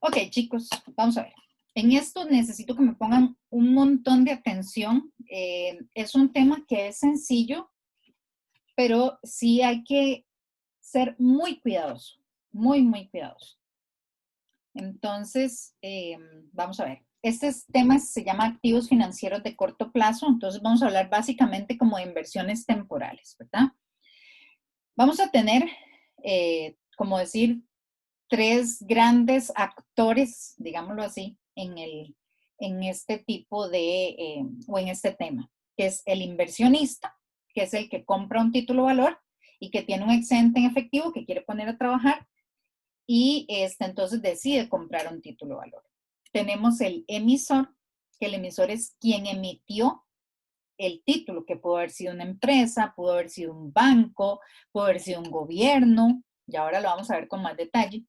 Ok, chicos, vamos a ver. En esto necesito que me pongan un montón de atención. Es un tema que es sencillo, pero sí hay que ser muy cuidadoso, muy cuidadoso. Entonces, vamos a ver. Tema se llama activos financieros de corto plazo, entonces vamos a hablar básicamente como de inversiones temporales, ¿verdad? Vamos a tener, como decir, tres grandes actores, digámoslo así, en este tipo de, o en este tema, que es el inversionista, que es el que compra un título valor y que tiene un excedente en efectivo que quiere poner a trabajar y entonces decide comprar un título valor. Tenemos el emisor, que el emisor es quien emitió el título, que pudo haber sido una empresa, pudo haber sido un banco, pudo haber sido un gobierno, y ahora lo vamos a ver con más detalle.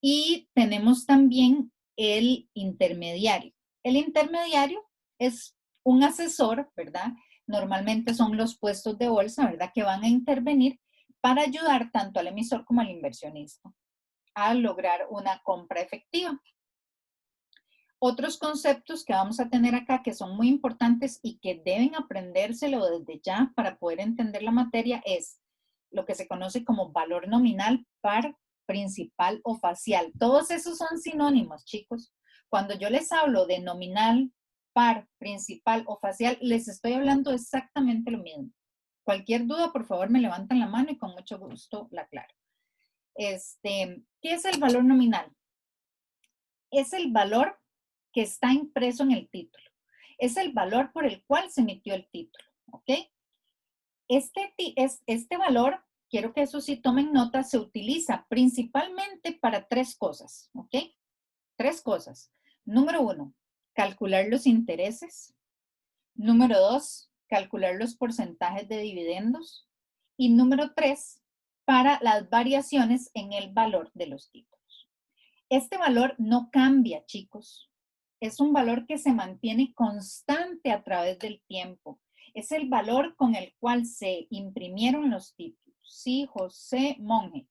Y tenemos también el intermediario. El intermediario es un asesor, ¿verdad? Normalmente son los puestos de bolsa, ¿verdad? Que van a intervenir para ayudar tanto al emisor como al inversionista a lograr una compra efectiva. Otros conceptos que vamos a tener acá que son muy importantes y que deben aprendérselo desde ya para poder entender la materia es lo que se conoce como valor nominal, par, principal o facial. Todos esos son sinónimos, chicos. Cuando yo les hablo de nominal, par, principal o facial, les estoy hablando exactamente lo mismo. Cualquier duda, por favor, me levantan la mano y con mucho gusto la aclaro. ¿Qué es el valor nominal? Es el valor que está impreso en el título. Es el valor por el cual se emitió el título, ¿ok? Este valor, quiero que eso sí tomen nota, se utiliza principalmente para tres cosas, ¿ok? Tres cosas. Número uno, calcular los intereses. Número dos, calcular los porcentajes de dividendos. Y número tres, para las variaciones en el valor de los títulos. Este valor no cambia, chicos. Es un valor que se mantiene constante a través del tiempo. Es el valor con el cual se imprimieron los títulos. Sí, José Monge.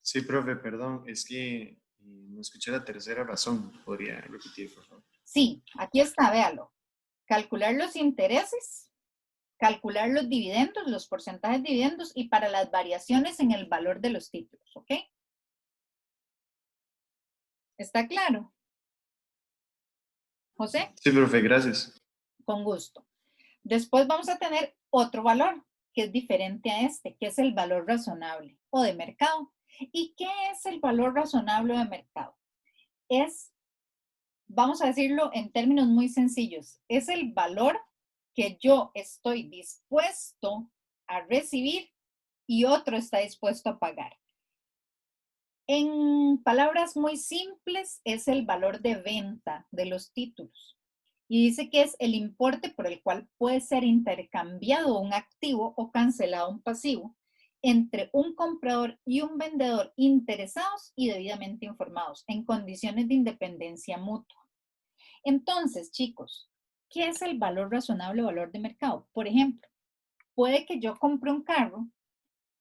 Sí, profe, perdón, es que no escuché la tercera razón. ¿Podría repetir, por favor? Sí, aquí está, véalo. Calcular los intereses, calcular los dividendos, los porcentajes de dividendos y para las variaciones en el valor de los títulos, ¿ok? ¿Está claro? José, Sí, profe, gracias. con gusto. Después vamos a tener otro valor que es diferente a este, que es el valor razonable o de mercado. ¿Y qué es el valor razonable o de mercado? Es, vamos a decirlo en términos muy sencillos, es el valor que yo estoy dispuesto a recibir y otro está dispuesto a pagar. En palabras muy simples, es el valor de venta de los títulos. Y dice que es el importe por el cual puede ser intercambiado un activo o cancelado un pasivo entre un comprador y un vendedor interesados y debidamente informados en condiciones de independencia mutua. Entonces, chicos, ¿qué es el valor razonable o valor de mercado? Por ejemplo, puede que yo compre un carro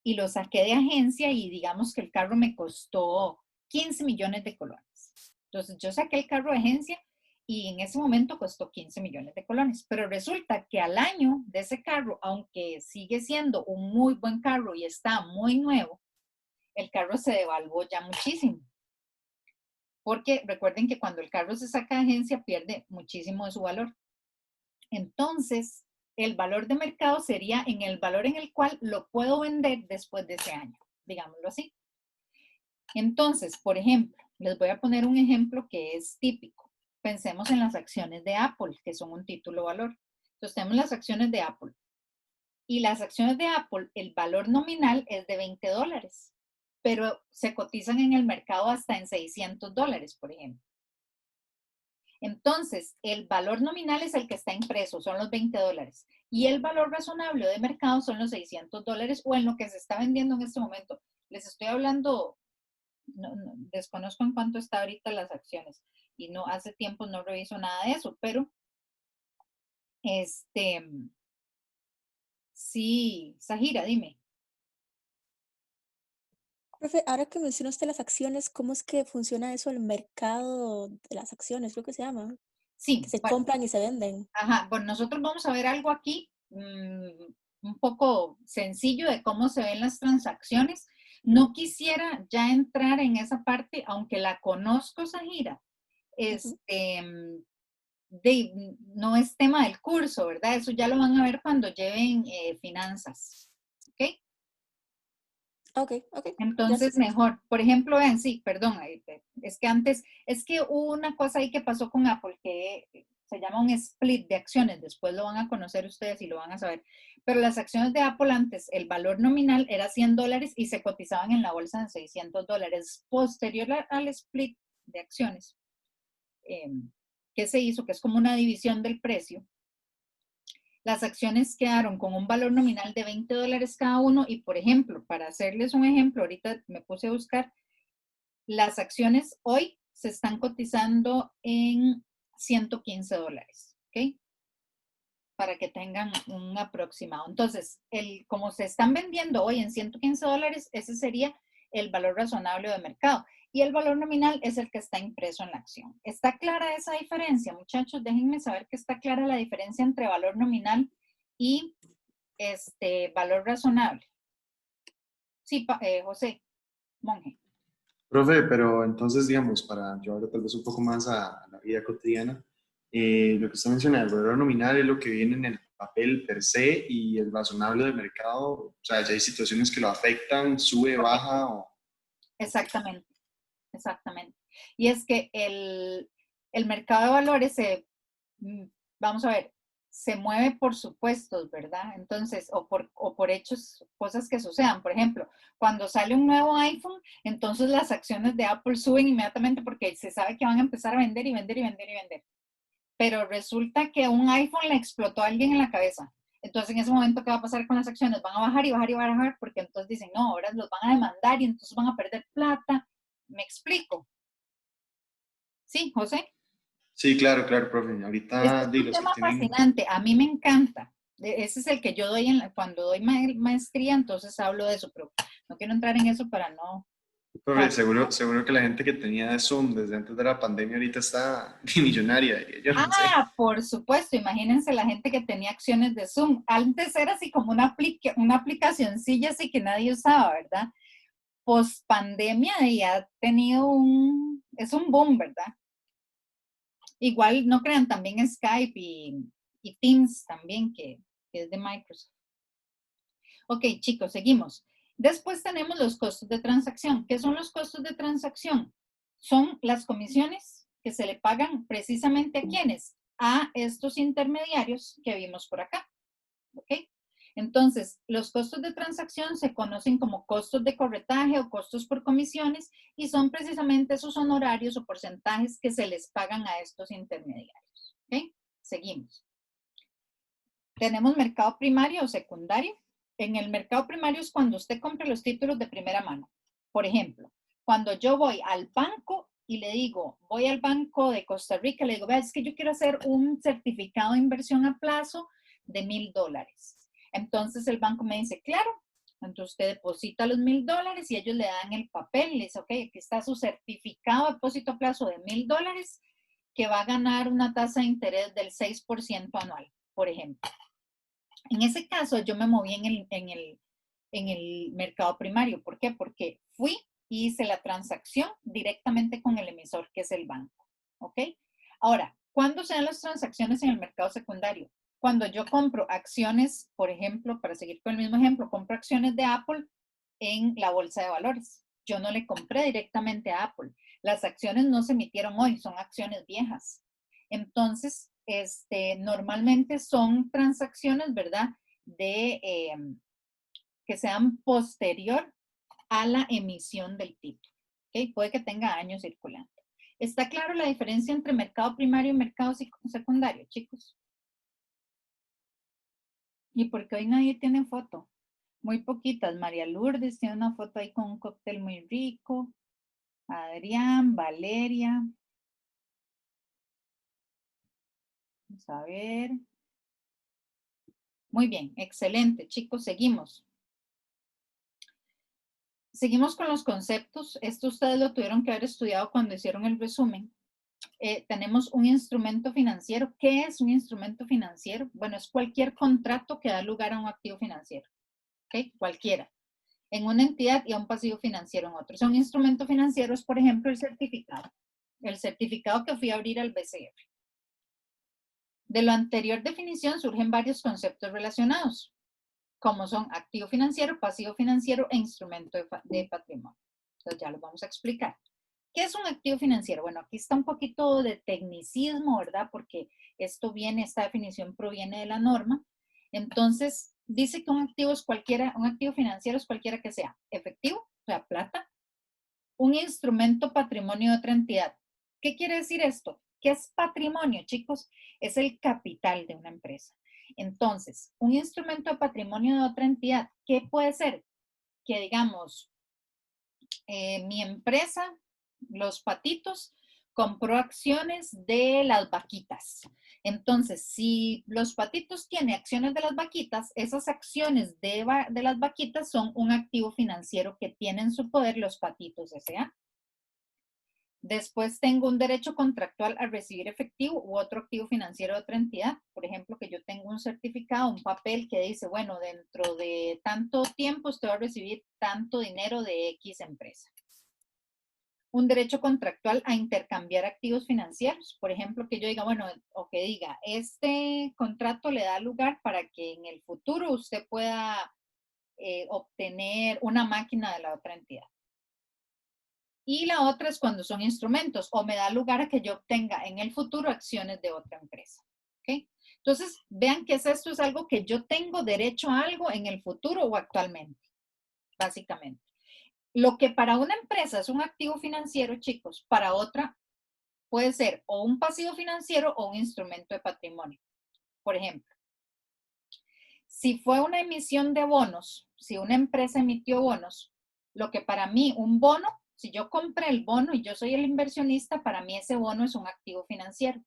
y lo saqué de agencia y digamos que el carro me costó 15 millones de colones. Entonces yo saqué el carro de agencia y en ese momento costó 15 millones de colones. Pero resulta que al año de ese carro, aunque sigue siendo un muy buen carro y está muy nuevo, el carro se devaluó ya muchísimo. Porque recuerden que cuando el carro se saca de agencia pierde muchísimo de su valor. Entonces, el valor de mercado sería en el valor en el cual lo puedo vender después de ese año, digámoslo así. Entonces, por ejemplo, les voy a poner un ejemplo que es típico. Pensemos en las acciones de Apple, que son un título valor. Entonces, tenemos las acciones de Apple. Y las acciones de Apple, el valor nominal es de $20, pero se cotizan en el mercado hasta en $600, por ejemplo. Entonces, el valor nominal es el que está impreso, son los $20. Y el valor razonable de mercado son los $600 o en lo que se está vendiendo en este momento. Les estoy hablando, desconozco en cuánto está ahorita las acciones y no hace tiempo no reviso nada de eso, pero este, sí, Sahira, dime. Profe, ahora que menciona usted las acciones, ¿cómo es que funciona eso, el mercado de las acciones, creo que se llama? Que Sí, se compran y se venden. ajá, bueno, nosotros vamos a ver algo aquí un poco sencillo de cómo se ven las transacciones. No quisiera ya entrar en esa parte, aunque la conozco, Sahira. Ujú. Este, no es tema del curso, ¿verdad? Eso ya lo van a ver cuando lleven finanzas. ¿Ok? Ok, ok, Entonces, gracias. mejor. Por ejemplo, vean, sí, perdón, es que antes, es que hubo una cosa ahí que pasó con Apple que se llama un split de acciones, después lo van a conocer ustedes y lo van a saber. Pero las acciones de Apple antes, el valor nominal era $100 y se cotizaban en la bolsa en $600. Posterior al split de acciones, eh, ¿qué se hizo? Que es como una división del precio. Las acciones quedaron con un valor nominal de $20 cada uno y, por ejemplo, para hacerles un ejemplo, ahorita me puse a buscar, las acciones hoy se están cotizando en $115, ¿ok? Para que tengan un aproximado. Entonces, como se están vendiendo hoy en $115, ese sería el valor razonable de mercado. Y el valor nominal es el que está impreso en la acción. ¿Está clara esa diferencia, muchachos? Déjenme saber que está clara la diferencia entre valor nominal y valor razonable. Sí, José Monge. Profe, pero entonces, digamos, para llevarlo tal vez un poco más a la vida cotidiana, lo que usted menciona, el valor nominal es lo que viene en el papel per se y el razonable del mercado, o sea, ya hay situaciones que lo afectan, sube, Correcto. baja, o... Exactamente, exactamente. Y es que el mercado de valores mm, vamos a ver, se mueve por supuestos, ¿verdad? Entonces, o por hechos, cosas que sucedan. Por ejemplo, cuando sale un nuevo iPhone, entonces las acciones de Apple suben inmediatamente porque se sabe que van a empezar a vender y vender y vender y vender. Pero resulta que un iPhone le explotó a alguien en la cabeza. Entonces, en ese momento, ¿qué va a pasar con las acciones? Van a bajar y bajar y bajar porque entonces dicen, no, ahora los van a demandar y entonces van a perder plata. ¿Me explico? Sí, José. Sí, claro, claro, profe. Este Ahorita, es di, un los que tema tienen... fascinante. A mí me encanta. Ese es el que yo doy cuando doy maestría, entonces hablo de eso, pero no quiero entrar en eso para no. Profe, Para, seguro que la gente que tenía de Zoom desde antes de la pandemia ahorita está millonaria, diría yo no sé. por supuesto, imagínense la gente que tenía acciones de Zoom. Antes era así como una aplicacioncilla así que nadie usaba, ¿verdad? Post pandemia y ha tenido es un boom, ¿verdad? Igual no crean también Skype y Teams también, que es de Microsoft. Ok, chicos, seguimos. Después tenemos los costos de transacción. ¿Qué son los costos de transacción? Son las comisiones que se le pagan precisamente a quienes, a estos intermediarios que vimos por acá. ¿Ok? Entonces, los costos de transacción se conocen como costos de corretaje o costos por comisiones y son precisamente esos honorarios o porcentajes que se les pagan a estos intermediarios. ¿Ok? Seguimos. Tenemos mercado primario o secundario. En el mercado primario es cuando usted compra los títulos de primera mano. Por ejemplo, cuando yo voy al banco y le digo, voy al Banco de Costa Rica, le digo, vea, es que yo quiero hacer un certificado de inversión a plazo de $1,000. Entonces el banco me dice, claro. Entonces usted deposita los $1,000 y ellos le dan el papel y le dice, ok, aquí está su certificado de depósito a plazo de $1,000 que va a ganar una tasa de interés del 6% anual, por ejemplo. En ese caso, yo me moví en el mercado primario. ¿Por qué? Porque fui y hice la transacción directamente con el emisor, que es el banco. ¿Ok? Ahora, ¿cuándo se dan las transacciones en el mercado secundario? Cuando yo compro acciones, por ejemplo, para seguir con el mismo ejemplo, compro acciones de Apple en la bolsa de valores. Yo no le compré directamente a Apple. Las acciones no se emitieron hoy, son acciones viejas. Entonces, normalmente son transacciones, ¿verdad? Que sean posterior a la emisión del título. ¿Ok? Puede que tenga años circulando. ¿Está claro la diferencia entre mercado primario y mercado secundario, chicos? ¿Y por qué hoy nadie tiene foto? Muy poquitas. María Lourdes tiene una foto ahí con un cóctel muy rico. Adrián, Valeria. Vamos a ver. Muy bien, excelente, chicos, seguimos. Seguimos con los conceptos. Esto ustedes lo tuvieron que haber estudiado cuando hicieron el resumen. Tenemos un instrumento financiero. ¿Qué es un instrumento financiero? Bueno, es cualquier contrato que da lugar a un activo financiero. ¿Ok? Cualquiera. En una entidad y a un pasivo financiero en otro. O sea, un instrumento financiero es, por ejemplo, el certificado. El certificado que fui a abrir al BCR. De la anterior definición surgen varios conceptos relacionados, como son activo financiero, pasivo financiero e instrumento de patrimonio. Entonces ya los vamos a explicar. ¿Qué es un activo financiero? Bueno, aquí está un poquito de tecnicismo, ¿verdad? Porque esta definición proviene de la norma. Entonces, dice que un activo es cualquiera, un activo financiero es cualquiera que sea efectivo, o sea, plata, un instrumento patrimonio de otra entidad. ¿Qué quiere decir esto? ¿Qué es patrimonio, chicos? Es el capital de una empresa. Entonces, un instrumento de patrimonio de otra entidad, ¿qué puede ser? Que digamos, mi empresa, Los Patitos, compró acciones de las vaquitas. Entonces, si Los Patitos tiene acciones de las vaquitas, esas acciones de las vaquitas son un activo financiero que tiene en su poder Los Patitos S.A. Después tengo un derecho contractual a recibir efectivo u otro activo financiero de otra entidad. Por ejemplo, que yo tengo un certificado, un papel que dice, bueno, dentro de tanto tiempo usted va a recibir tanto dinero de X empresa. Un derecho contractual a intercambiar activos financieros. Por ejemplo, que yo diga, bueno, o que diga, este contrato le da lugar para que en el futuro usted pueda obtener una máquina de la otra entidad. Y la otra es cuando son instrumentos o me da lugar a que yo obtenga en el futuro acciones de otra empresa. ¿Okay? Entonces, vean que esto es algo que yo tengo derecho a algo en el futuro o actualmente, básicamente. Lo que para una empresa es un activo financiero, chicos, para otra puede ser o un pasivo financiero o un instrumento de patrimonio. Por ejemplo, si fue una emisión de bonos, si una empresa emitió bonos, lo que para mí un bono, si yo compré el bono y yo soy el inversionista, para mí ese bono es un activo financiero.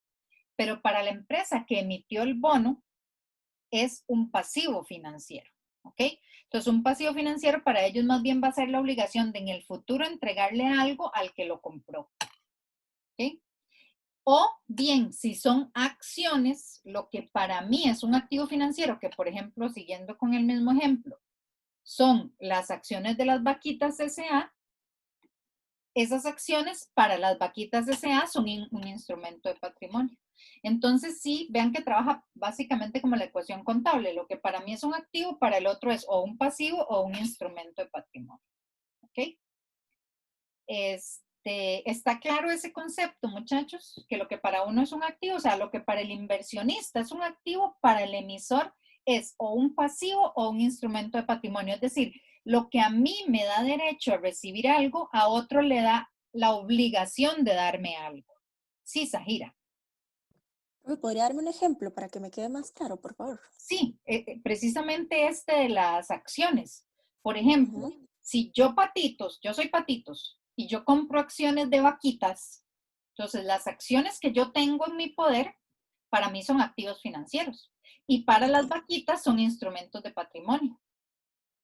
Pero para la empresa que emitió el bono es un pasivo financiero. ¿Ok? Entonces, un pasivo financiero para ellos más bien va a ser la obligación de en el futuro entregarle algo al que lo compró. ¿Ok? O bien, si son acciones, lo que para mí es un activo financiero, que por ejemplo, siguiendo con el mismo ejemplo, son las acciones de las vaquitas S.A., esas acciones para las vaquitas S.A. son un instrumento de patrimonio. Entonces, sí, vean que trabaja básicamente como la ecuación contable. Lo que para mí es un activo, para el otro es o un pasivo o un instrumento de patrimonio. ¿Ok? ¿Está claro ese concepto, muchachos? Que lo que para uno es un activo, o sea, lo que para el inversionista es un activo, para el emisor es o un pasivo o un instrumento de patrimonio. Es decir, lo que a mí me da derecho a recibir algo, a otro le da la obligación de darme algo. Sí, Zahira. ¿Me podría darme un ejemplo para que me quede más claro, por favor? Sí, precisamente de las acciones. Por ejemplo, si yo soy Patitos, y yo compro acciones de vaquitas, entonces las acciones que yo tengo en mi poder, para mí son activos financieros. Y para las vaquitas son instrumentos de patrimonio.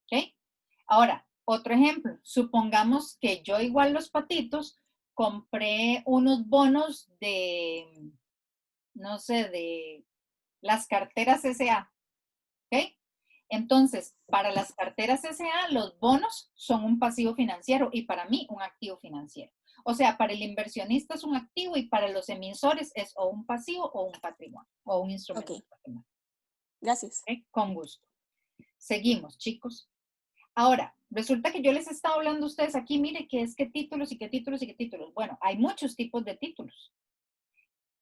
¿Ok? Ahora, otro ejemplo. Supongamos que yo igual Los Patitos compré unos bonos de, no sé, de las carteras S.A. ¿Ok? Entonces, para las carteras S.A., los bonos son un pasivo financiero y para mí un activo financiero. O sea, para el inversionista es un activo y para los emisores es o un pasivo o un patrimonio o un instrumento de patrimonio. Gracias. ¿Ok? Con gusto. Seguimos, chicos. Ahora, resulta que yo les estaba hablando a ustedes aquí, mire, que es qué títulos y qué títulos y qué títulos. Bueno, hay muchos tipos de títulos.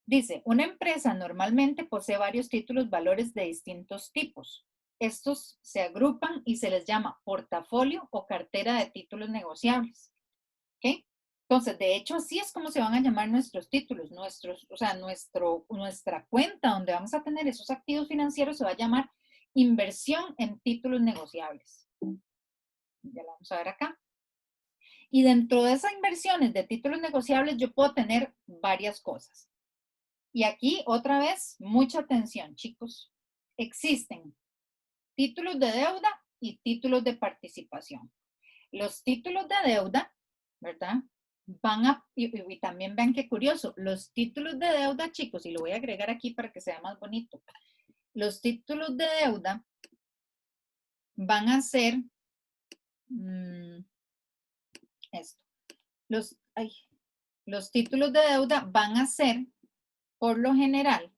Dice, una empresa normalmente posee varios títulos valores de distintos tipos. Estos se agrupan y se les llama portafolio o cartera de títulos negociables. ¿Ok? Entonces, de hecho, así es como se van a llamar nuestros títulos, nuestra cuenta donde vamos a tener esos activos financieros se va a llamar inversión en títulos negociables. Ya lo vamos a ver acá. Y dentro de esas inversiones de títulos negociables yo puedo tener varias cosas. Y aquí, otra vez, mucha atención, chicos. Existen títulos de deuda y títulos de participación. los títulos de deuda, ¿verdad? Van a, y también vean qué curioso, los títulos de deuda, chicos, y lo voy a agregar aquí para que sea más bonito. Los títulos de deuda van a ser, esto, los títulos de deuda van a ser, por lo general,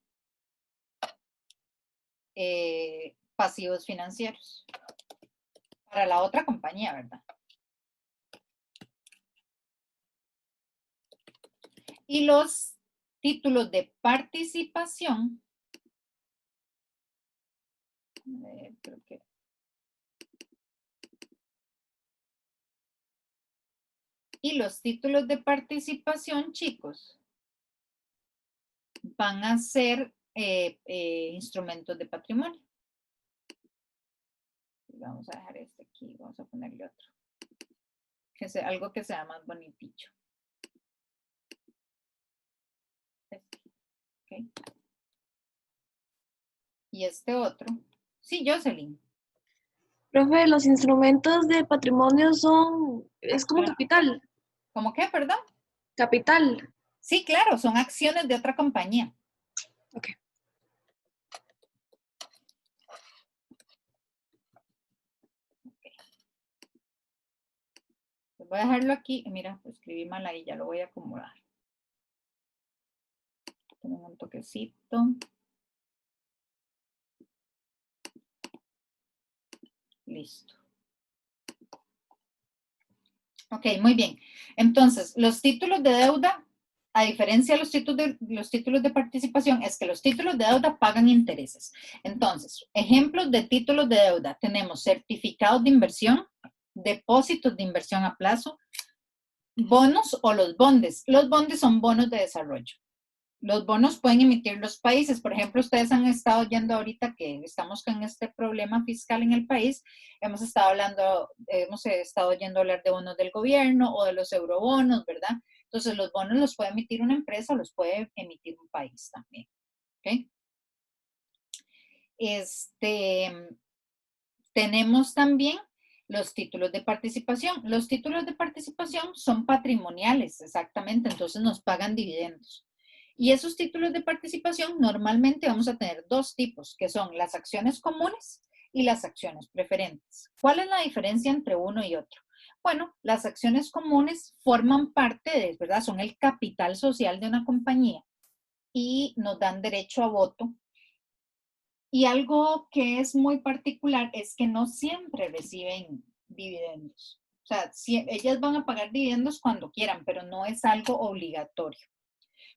pasivos financieros. Para la otra compañía, ¿verdad? Y los títulos de participación, creo que y los títulos de participación, chicos, van a ser instrumentos de patrimonio. Vamos a dejar este aquí, vamos a ponerle otro. Que sea algo que sea más bonitillo. Este, okay. Y este otro. Sí, Jocelyn. Profe, los instrumentos de patrimonio es como capital. ¿Cómo qué, perdón? Capital. Sí, claro, son acciones de otra compañía. Ok. Voy a dejarlo aquí. Mira, escribí mal ahí, ya lo voy a acomodar. Tengo un toquecito. Listo. Ok, muy bien. Entonces, los títulos de deuda, a diferencia de los títulos de participación, es que los títulos de deuda pagan intereses. Entonces, ejemplos de títulos de deuda. Tenemos certificados de inversión, depósitos de inversión a plazo, bonos o los bondes. Los bondes son bonos de desarrollo. Los bonos pueden emitir los países. Por ejemplo, ustedes han estado yendo ahorita que estamos con este problema fiscal en el país, hemos estado yendo a hablar de bonos del gobierno o de los eurobonos, ¿verdad? Entonces, los bonos los puede emitir una empresa o los puede emitir un país también. ¿Ok? Tenemos también los títulos de participación. Los títulos de participación son patrimoniales, exactamente, entonces nos pagan dividendos. Y esos títulos de participación normalmente vamos a tener dos tipos, que son las acciones comunes y las acciones preferentes. ¿Cuál es la diferencia entre uno y otro? Bueno, las acciones comunes forman parte de, ¿verdad? Son el capital social de una compañía y nos dan derecho a voto. Y algo que es muy particular es que no siempre reciben dividendos. O sea, ellas van a pagar dividendos cuando quieran, pero no es algo obligatorio.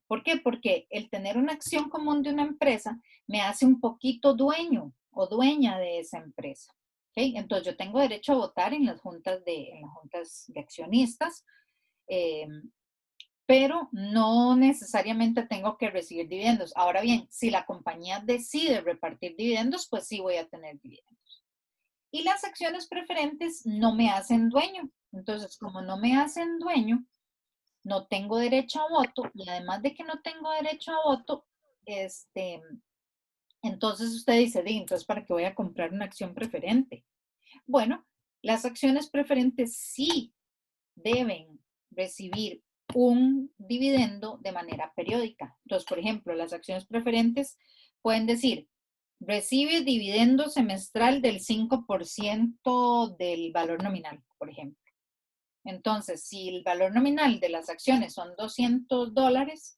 ¿Por qué? Porque el tener una acción común de una empresa me hace un poquito dueño o dueña de esa empresa. ¿Okay? Entonces yo tengo derecho a votar en las juntas de accionistas, pero no necesariamente tengo que recibir dividendos. Ahora bien, si la compañía decide repartir dividendos, pues sí voy a tener dividendos. Y las acciones preferentes no me hacen dueño. Entonces, como no me hacen dueño, no tengo derecho a voto, y además de que no tengo derecho a voto, entonces usted dice, entonces, ¿para qué voy a comprar una acción preferente? Bueno, las acciones preferentes sí deben recibir un dividendo de manera periódica. Entonces, por ejemplo, las acciones preferentes pueden decir, recibe dividendo semestral del 5% del valor nominal, por ejemplo. Entonces, si el valor nominal de las acciones son $200,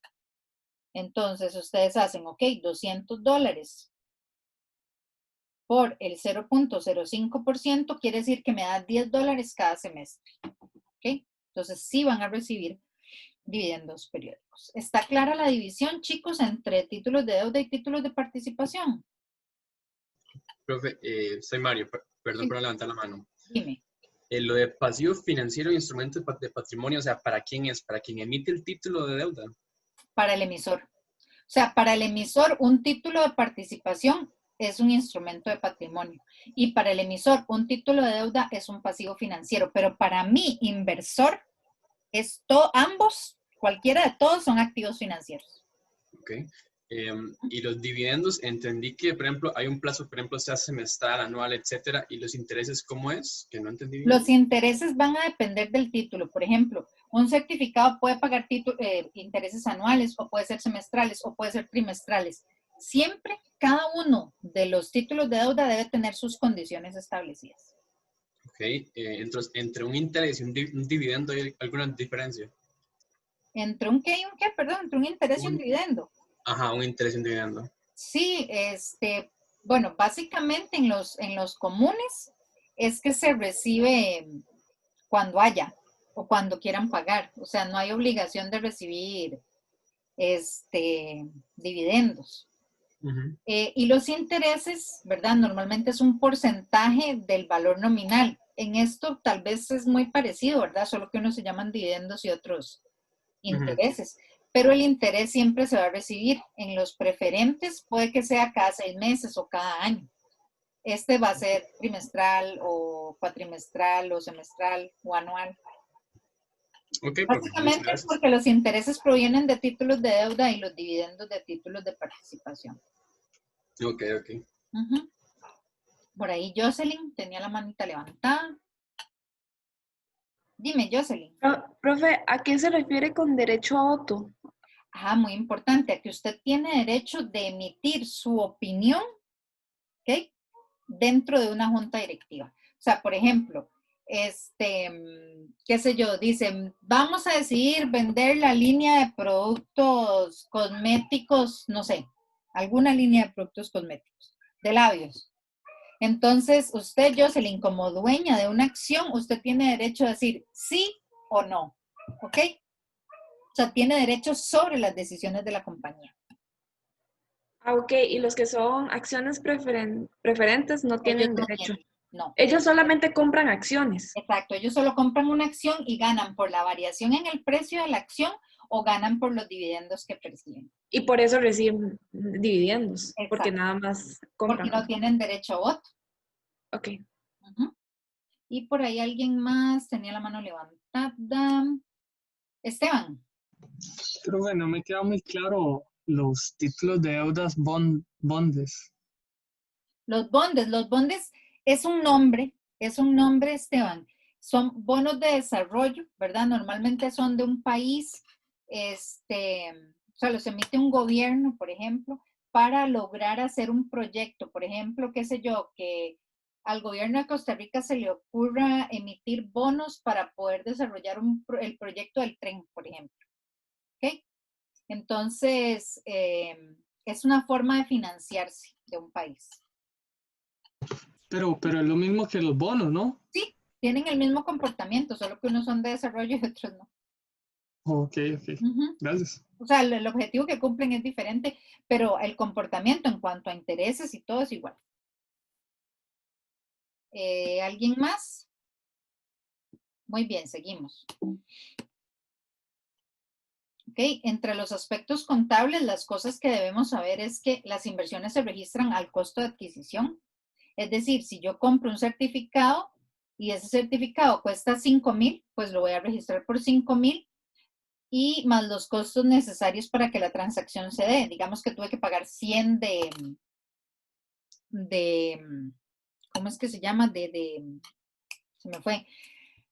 entonces ustedes hacen, ok, $200 por el 0.05% quiere decir que me da $10 cada semestre. ¿Ok? Entonces sí van a recibir dividendos periódicos. ¿Está clara la división, chicos, entre títulos de deuda y títulos de participación? Profe, soy Mario, perdón Sí. por levantar la mano. Dime. Lo de pasivo financiero e instrumentos de patrimonio, o sea, ¿para quién es? ¿Para quien emite el título de deuda? Para el emisor. O sea, para el emisor, un título de participación es un instrumento de patrimonio. Y para el emisor, un título de deuda es un pasivo financiero. Pero para mí, inversor, ambos, cualquiera de todos son activos financieros. Ok. Y los dividendos, entendí que, por ejemplo, hay un plazo, por ejemplo, sea semestral, anual, etcétera. ¿Y los intereses cómo es? Que no entendí bien. Los intereses van a depender del título. Por ejemplo, un certificado puede pagar intereses anuales o puede ser semestrales o puede ser trimestrales. Siempre, cada uno de los títulos de deuda debe tener sus condiciones establecidas. Ok. Entonces, entre un interés y un dividendo, ¿hay alguna diferencia? ¿Entre un qué y un qué? Perdón, entre un interés y un dividendo. Ajá, un interés y un dividendo. Sí, bueno, básicamente en los comunes es que se recibe cuando haya o cuando quieran pagar. O sea, no hay obligación de recibir dividendos. Uh-huh. Y los intereses, ¿verdad? Normalmente es un porcentaje del valor nominal. En esto tal vez es muy parecido, ¿verdad? Solo que unos se llaman dividendos y otros intereses. Pero el interés siempre se va a recibir. En los preferentes puede que sea cada 6 meses o cada año. Este va a ser trimestral o cuatrimestral o semestral o anual. Okay, básicamente porque los intereses provienen de títulos de deuda y los dividendos de títulos de participación. Ok. Uh-huh. Por ahí Jocelyn tenía la manita levantada. Dime, Jocelyn. Profe, ¿a qué se refiere con derecho a voto? Muy importante, a que usted tiene derecho de emitir su opinión, ¿ok? Dentro de una junta directiva. O sea, por ejemplo, qué sé yo, dicen, vamos a decidir vender la línea de productos cosméticos, no sé, alguna línea de productos cosméticos, de labios. Entonces, usted, Jocelyn, como dueña de una acción, usted tiene derecho a decir sí o no, ¿ok? O sea, tiene derecho sobre las decisiones de la compañía. Ok, y los que son acciones preferentes no tienen derecho. No. Ellos solamente compran acciones. Exacto, ellos solo compran una acción y ganan por la variación en el precio de la acción o ganan por los dividendos que perciben. Y por eso reciben dividendos, Exacto. porque nada más compran. Porque no tienen derecho a voto. Ok. Uh-huh. Y por ahí alguien más tenía la mano levantada. Esteban. Pero bueno, me queda muy claro los títulos de deudas bondes. Los bondes es un nombre, Esteban. Son bonos de desarrollo, ¿verdad? Normalmente son de un país, o sea, los emite un gobierno, por ejemplo, para lograr hacer un proyecto. Por ejemplo, qué sé yo, que al gobierno de Costa Rica se le ocurra emitir bonos para poder desarrollar el proyecto del tren, por ejemplo. ¿Ok? Entonces, es una forma de financiarse de un país. Pero es lo mismo que los bonos, ¿no? Sí, tienen el mismo comportamiento, solo que unos son de desarrollo y otros no. Ok. Uh-huh. Gracias. O sea, el objetivo que cumplen es diferente, pero el comportamiento en cuanto a intereses y todo es igual. ¿Alguien más? Muy bien, seguimos. Ok, entre los aspectos contables, las cosas que debemos saber es que las inversiones se registran al costo de adquisición. Es decir, si yo compro un certificado y ese certificado cuesta 5,000, pues lo voy a registrar por 5,000 y más los costos necesarios para que la transacción se dé. Digamos que tuve que pagar 100 ¿cómo es que se llama? Se me fue,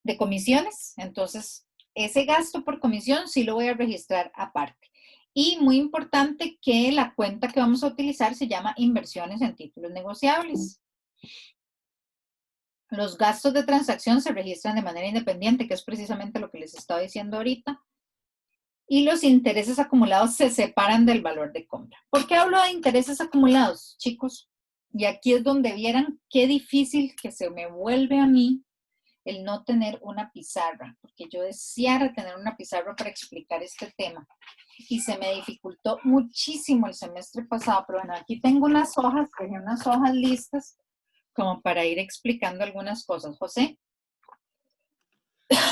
de comisiones. Entonces, ese gasto por comisión sí lo voy a registrar aparte. Y muy importante que la cuenta que vamos a utilizar se llama inversiones en títulos negociables. Los gastos de transacción se registran de manera independiente, que es precisamente lo que les estaba diciendo ahorita. Y los intereses acumulados se separan del valor de compra. ¿Por qué hablo de intereses acumulados, chicos? Y aquí es donde vieran qué difícil que se me vuelve a mí el no tener una pizarra, porque yo deseara tener una pizarra para explicar este tema. Y se me dificultó muchísimo el semestre pasado, pero bueno, aquí tengo unas hojas listas como para ir explicando algunas cosas. José.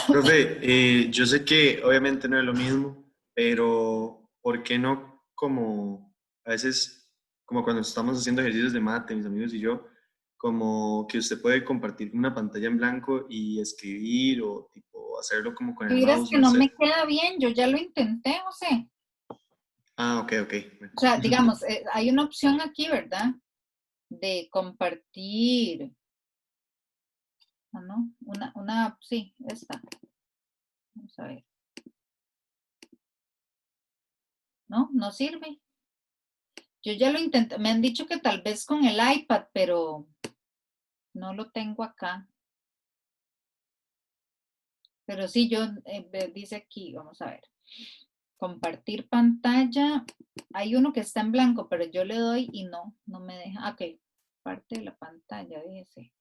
Profe, yo sé que obviamente no es lo mismo, pero ¿por qué no como a veces, como cuando estamos haciendo ejercicios de mate, mis amigos y yo, como que usted puede compartir una pantalla en blanco y escribir o tipo hacerlo como con el Miras mouse, que no me queda bien, yo ya lo intenté, José. Ah, ok, ok. Bueno. O sea, digamos, hay una opción aquí, ¿verdad? De compartir. Ah, ¿no? Sí, esta. Vamos a ver. No, no sirve. Yo ya lo intenté, me han dicho que tal vez con el iPad, pero no lo tengo acá. Pero sí, yo, dice aquí, vamos a ver. Compartir pantalla. Hay uno que está en blanco, pero yo le doy y no me deja. Ok, parte de la pantalla, dice.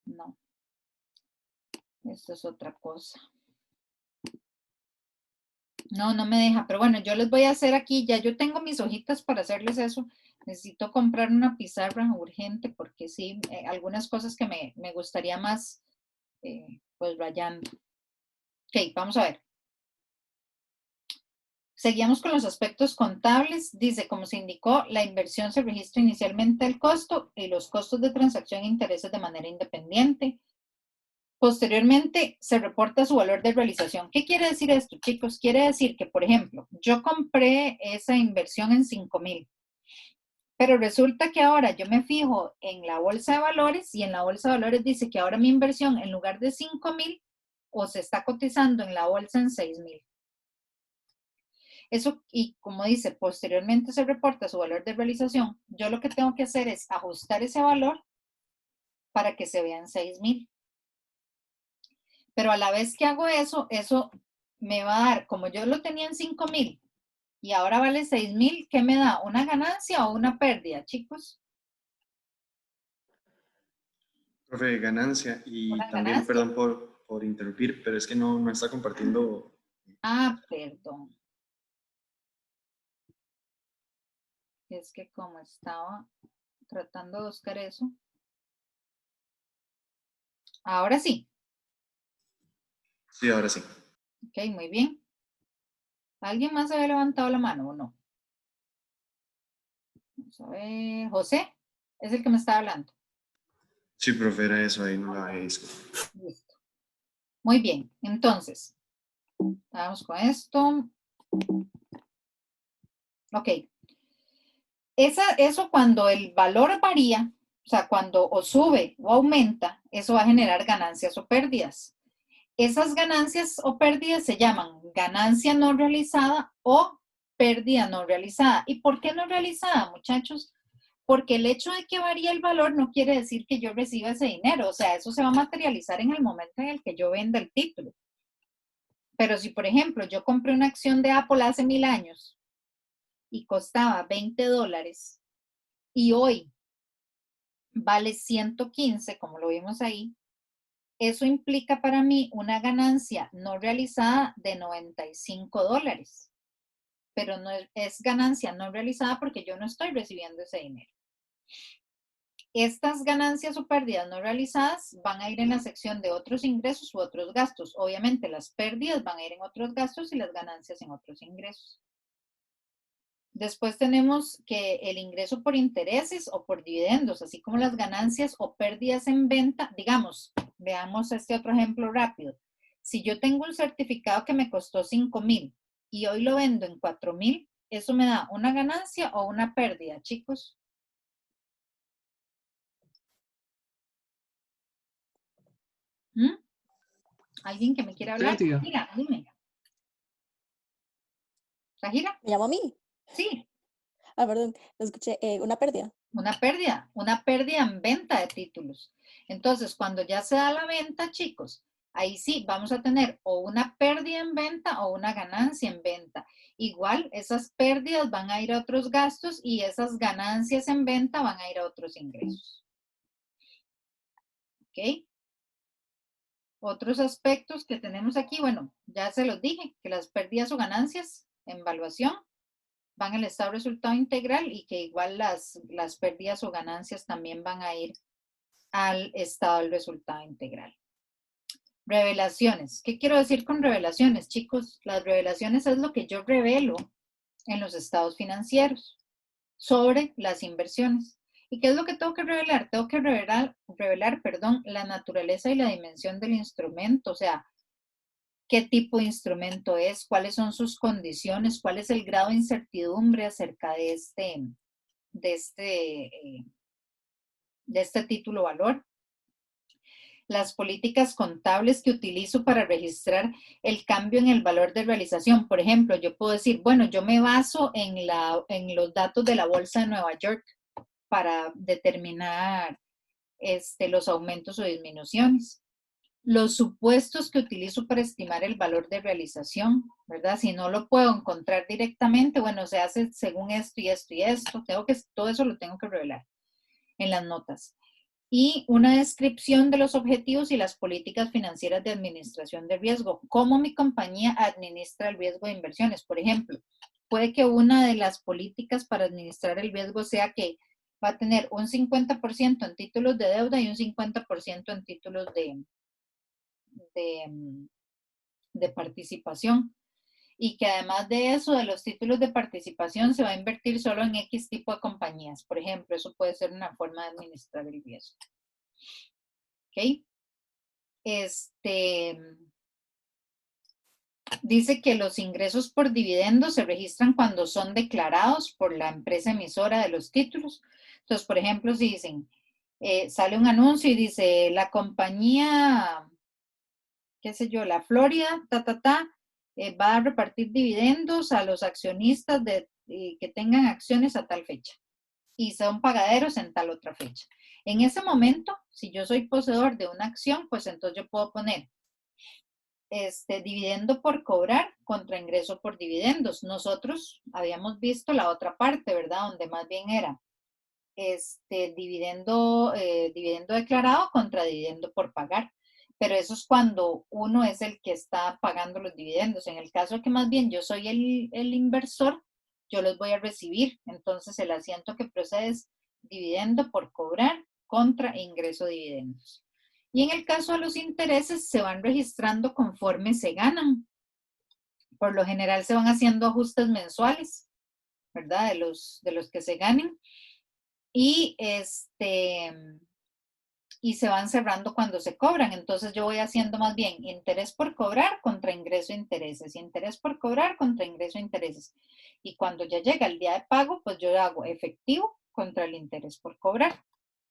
No. Esto es otra cosa. No me deja, pero bueno, yo les voy a hacer aquí, ya yo tengo mis hojitas para hacerles eso. Necesito comprar una pizarra urgente porque sí, algunas cosas que me gustaría más, pues rayando. Ok, vamos a ver. Seguimos con los aspectos contables. Dice, como se indicó, la inversión se registra inicialmente el costo y los costos de transacción e intereses de manera independiente. Posteriormente, se reporta su valor de realización. ¿Qué quiere decir esto, chicos? Quiere decir que, por ejemplo, yo compré esa inversión en 5,000, pero resulta que ahora yo me fijo en la bolsa de valores y en la bolsa de valores dice que ahora mi inversión en lugar de 5,000 o se está cotizando en la bolsa en 6,000. Eso, y como dice, posteriormente se reporta su valor de realización. Yo lo que tengo que hacer es ajustar ese valor para que se vean 6,000. Pero a la vez que hago eso me va a dar, como yo lo tenía en 5,000 y ahora vale 6,000, ¿qué me da? ¿Una ganancia o una pérdida, chicos? Profe, ganancia. Y Una también, ganancia. perdón por interrumpir, pero es que no está compartiendo. Ah, perdón. Es que como estaba tratando de buscar eso. Ahora sí. Sí, ahora sí. Ok, muy bien. ¿Alguien más había levantado la mano o no? Vamos a ver. José, es el que me está hablando. Sí, profe, era eso, ahí no la había visto. Listo. Muy bien. Entonces, vamos con esto. Ok. Eso cuando el valor varía, o sea, cuando o sube o aumenta, eso va a generar ganancias o pérdidas. Esas ganancias o pérdidas se llaman ganancia no realizada o pérdida no realizada. ¿Y por qué no realizada, muchachos? Porque el hecho de que varíe el valor no quiere decir que yo reciba ese dinero. O sea, eso se va a materializar en el momento en el que yo venda el título. Pero si, por ejemplo, yo compré una acción de Apple hace 1000 años y costaba $20 y hoy vale 115, como lo vimos ahí, eso implica para mí una ganancia no realizada de $95, pero no es ganancia no realizada porque yo no estoy recibiendo ese dinero. Estas ganancias o pérdidas no realizadas van a ir en la sección de otros ingresos u otros gastos. Obviamente las pérdidas van a ir en otros gastos y las ganancias en otros ingresos. Después tenemos que el ingreso por intereses o por dividendos, así como las ganancias o pérdidas en venta. Digamos, veamos este otro ejemplo rápido. Si yo tengo un certificado que me costó 5,000 y hoy lo vendo en 4,000, ¿eso me da una ganancia o una pérdida, chicos? ¿Mm? ¿Alguien que me quiera hablar? Pérdida. Mira, dime. ¿Tajira? ¿Me llamo a mí? Sí, Ah, perdón, no escuché. Una pérdida. una pérdida en venta de títulos. Entonces, cuando ya se da la venta, chicos, ahí sí vamos a tener o una pérdida en venta o una ganancia en venta. Igual, esas pérdidas van a ir a otros gastos y esas ganancias en venta van a ir a otros ingresos. ¿Ok? Otros aspectos que tenemos aquí, bueno, ya se los dije, que las pérdidas o ganancias en valuación van al estado de resultado integral y que igual las pérdidas o ganancias también van a ir al estado del resultado integral. Revelaciones. ¿Qué quiero decir con revelaciones, chicos? Las revelaciones es lo que yo revelo en los estados financieros sobre las inversiones. ¿Y qué es lo que tengo que revelar? Tengo que revelar, la naturaleza y la dimensión del instrumento, o sea, qué tipo de instrumento es, cuáles son sus condiciones, cuál es el grado de incertidumbre acerca de este título valor. Las políticas contables que utilizo para registrar el cambio en el valor de realización. Por ejemplo, yo puedo decir, bueno, yo me baso en los datos de la Bolsa de Nueva York para determinar los aumentos o disminuciones. Los supuestos que utilizo para estimar el valor de realización, ¿verdad? Si no lo puedo encontrar directamente, bueno, se hace según esto y esto y esto. Todo eso lo tengo que revelar en las notas. Y una descripción de los objetivos y las políticas financieras de administración de riesgo. Cómo mi compañía administra el riesgo de inversiones. Por ejemplo, puede que una de las políticas para administrar el riesgo sea que va a tener un 50% en títulos de deuda y un 50% en títulos de participación. Y que además de eso, de los títulos de participación, se va a invertir solo en X tipo de compañías. Por ejemplo, eso puede ser una forma de administrar el riesgo. ¿Ok? Dice que los ingresos por dividendos se registran cuando son declarados por la empresa emisora de los títulos. Entonces, por ejemplo, si dicen, sale un anuncio y dice, la compañía, qué sé yo, la Florida, va a repartir dividendos a los accionistas que tengan acciones a tal fecha y son pagaderos en tal otra fecha. En ese momento, si yo soy poseedor de una acción, pues entonces yo puedo poner dividendo por cobrar contra ingreso por dividendos. Nosotros habíamos visto la otra parte, ¿verdad? Donde más bien era dividendo declarado contra dividendo por pagar. Pero eso es cuando uno es el que está pagando los dividendos. En el caso que más bien yo soy el inversor, yo los voy a recibir. Entonces el asiento que procede es dividendo por cobrar contra ingreso de dividendos. Y en el caso de los intereses se van registrando conforme se ganan. Por lo general se van haciendo ajustes mensuales, ¿verdad? De los que se ganen. Y se van cerrando cuando se cobran. Entonces yo voy haciendo más bien interés por cobrar contra ingreso de intereses, interés por cobrar contra ingreso de intereses. Y cuando ya llega el día de pago, pues yo hago efectivo contra el interés por cobrar.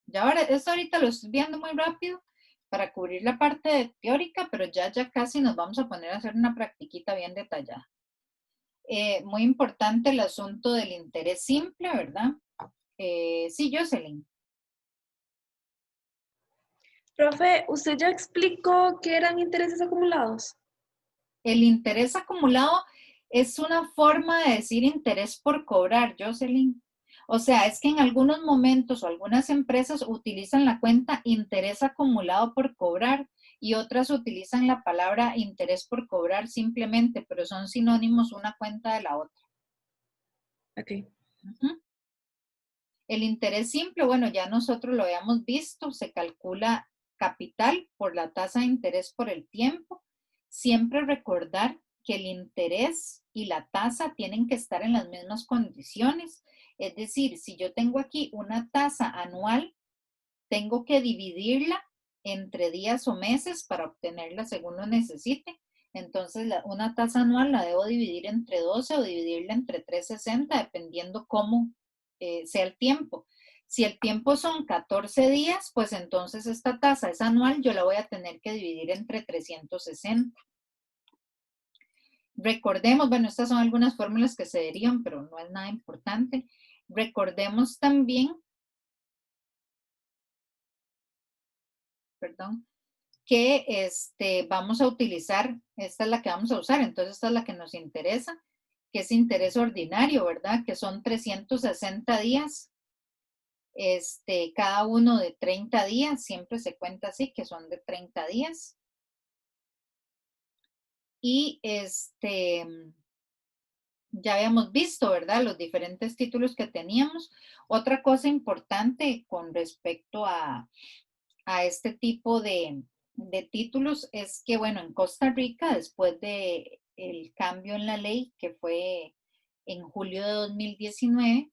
Ya ahora, esto ahorita lo estoy viendo muy rápido para cubrir la parte teórica, pero ya casi nos vamos a poner a hacer una practiquita bien detallada. Muy importante el asunto del interés simple, ¿verdad? Sí, Jocelyn. Profe, ¿usted ya explicó qué eran intereses acumulados? El interés acumulado es una forma de decir interés por cobrar, Jocelyn. O sea, es que en algunos momentos o algunas empresas utilizan la cuenta interés acumulado por cobrar y otras utilizan la palabra interés por cobrar simplemente, pero son sinónimos una cuenta de la otra. Ok. El interés simple, bueno, ya nosotros lo habíamos visto, se calcula capital por la tasa de interés por el tiempo. Siempre recordar que el interés y la tasa tienen que estar en las mismas condiciones. Es decir, si yo tengo aquí una tasa anual, tengo que dividirla entre días o meses para obtenerla según lo necesite. Entonces, una tasa anual la debo dividir entre 12 o dividirla entre 360, dependiendo cómo sea el tiempo. Si el tiempo son 14 días, pues entonces esta tasa es anual, yo la voy a tener que dividir entre 360. Recordemos, bueno, estas son algunas fórmulas que se derivan, pero no es nada importante. Recordemos también, que vamos a utilizar, esta es la que vamos a usar, entonces esta es la que nos interesa, que es interés ordinario, ¿verdad? Que son 360 días, cada uno de 30 días, siempre se cuenta así, que son de 30 días. Y ya habíamos visto, ¿verdad? Los diferentes títulos que teníamos. Otra cosa importante con respecto a este tipo de títulos es que, bueno, en Costa Rica, después de el cambio en la ley, que fue en julio de 2019,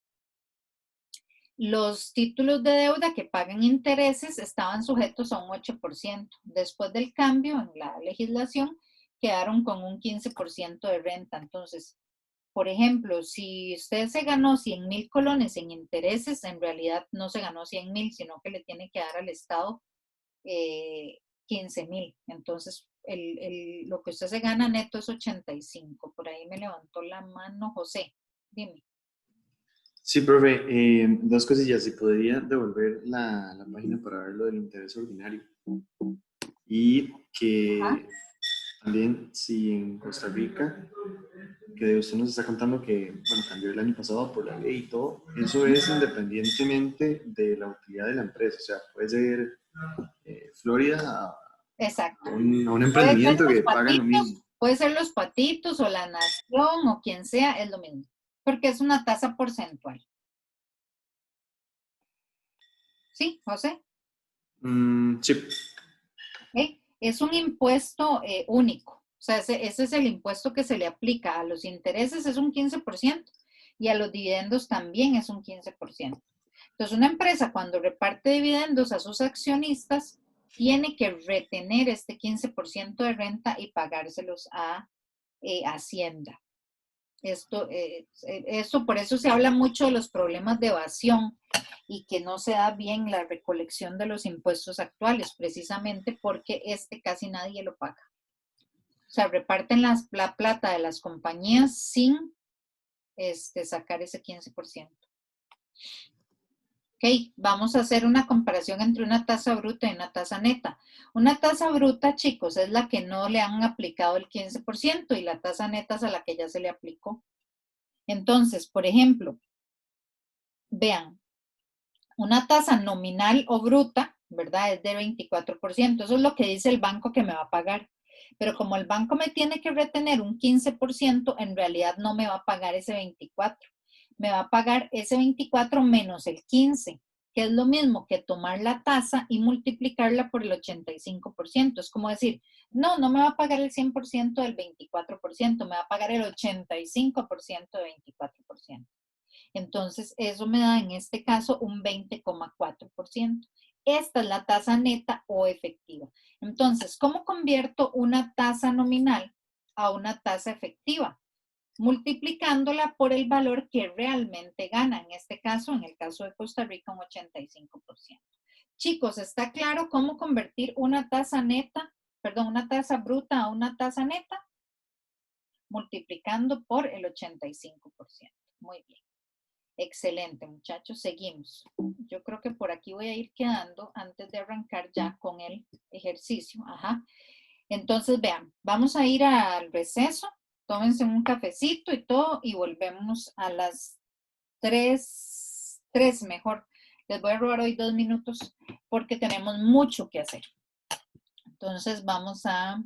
los títulos de deuda que pagan intereses estaban sujetos a un 8%. Después del cambio en la legislación, quedaron con un 15% de renta. Entonces, por ejemplo, si usted se ganó 100,000 colones en intereses, en realidad no se ganó 100,000, sino que le tiene que dar al Estado 15,000. Entonces, lo que usted se gana neto es 85. Por ahí me levantó la mano José. Dime. Sí, profe, dos cosillas. Si podría devolver la página para ver lo del interés ordinario. Y que también, si en Costa Rica, que usted nos está contando que, bueno, cambió el año pasado por la ley y todo, eso es independientemente de la utilidad de la empresa. O sea, puede ser Florida a Exacto. un emprendimiento que pagan lo mismo. Puede ser los patitos o la nación o quien sea, es lo mismo. Porque es una tasa porcentual. ¿Sí, José? Sí. ¿Okay? Es un impuesto único. O sea, ese es el impuesto que se le aplica. A los intereses es un 15% y a los dividendos también es un 15%. Entonces, una empresa cuando reparte dividendos a sus accionistas tiene que retener este 15% de renta y pagárselos a Hacienda. Esto por eso se habla mucho de los problemas de evasión y que no se da bien la recolección de los impuestos actuales, precisamente porque casi nadie lo paga. O sea, reparten la plata de las compañías sin sacar ese 15%. Ok, vamos a hacer una comparación entre una tasa bruta y una tasa neta. Una tasa bruta, chicos, es la que no le han aplicado el 15% y la tasa neta es a la que ya se le aplicó. Entonces, por ejemplo, vean, una tasa nominal o bruta, ¿verdad? Es de 24%. Eso es lo que dice el banco que me va a pagar. Pero como el banco me tiene que retener un 15%, en realidad no me va a pagar ese 24%. Me va a pagar ese 24 menos el 15, que es lo mismo que tomar la tasa y multiplicarla por el 85%. Es como decir, no me va a pagar el 100% del 24%, me va a pagar el 85% de 24%. Entonces, eso me da en este caso un 20,4%. Esta es la tasa neta o efectiva. Entonces, ¿cómo convierto una tasa nominal a una tasa efectiva? Multiplicándola por el valor que realmente gana. En este caso, en el caso de Costa Rica, un 85%. Chicos, ¿está claro cómo convertir una tasa bruta a una tasa neta? Multiplicando por el 85%. Muy bien. Excelente, muchachos. Seguimos. Yo creo que por aquí voy a ir quedando antes de arrancar ya con el ejercicio. Ajá. Entonces, vean, vamos a ir al receso. Tómense un cafecito y todo y volvemos a las 3 mejor. Les voy a robar hoy 2 minutos porque tenemos mucho que hacer. Entonces, vamos a